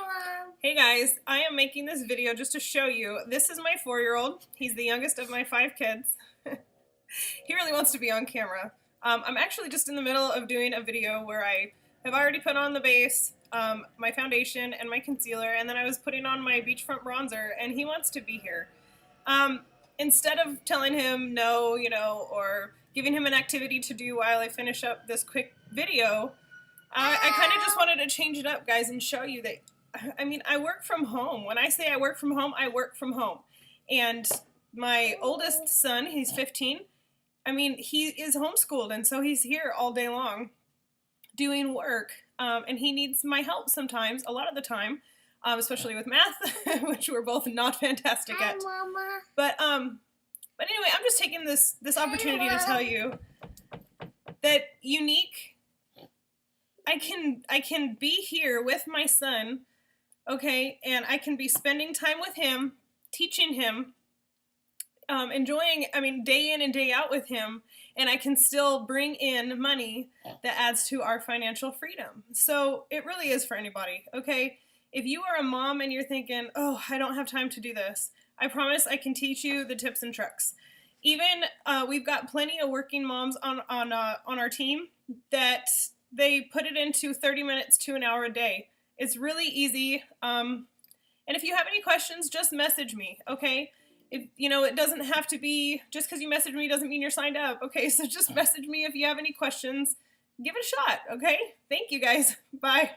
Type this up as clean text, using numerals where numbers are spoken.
Mom. Hey guys, I am making this video just to show you. This is my 4-year-old. He's the youngest of my 5 kids. He really wants to be on camera. I'm actually just in the middle of doing a video where I have already put on the base, my foundation, and my concealer, and then I was putting on my beachfront bronzer, and he wants to be here. Instead of telling him no, or giving him an activity to do while I finish up this quick video, I kind of just wanted to change it up, guys, and show you that, I work from home. When I say I work from home, I work from home. And my oldest son, he's 15, he is homeschooled, and so he's here all day long doing work. And he needs my help sometimes, a lot of the time, especially with math, which we're both not fantastic Hi, at. Mama. But anyway, I'm just taking this opportunity to tell you that Unique, I can be here with my son, okay, and I can be spending time with him, teaching him, enjoying, day in and day out with him, and I can still bring in money that adds to our financial freedom. So it really is for anybody, okay? If you are a mom and you're thinking, oh, I don't have time to do this, I promise I can teach you the tips and tricks. Even we've got plenty of working moms on our team that they put it into 30 minutes to an hour a day. It's really easy. And if you have any questions, just message me, okay? It doesn't have to be, just because you message me doesn't mean you're signed up, okay? So just message me if you have any questions. Give it a shot, okay? Thank you, guys. Bye.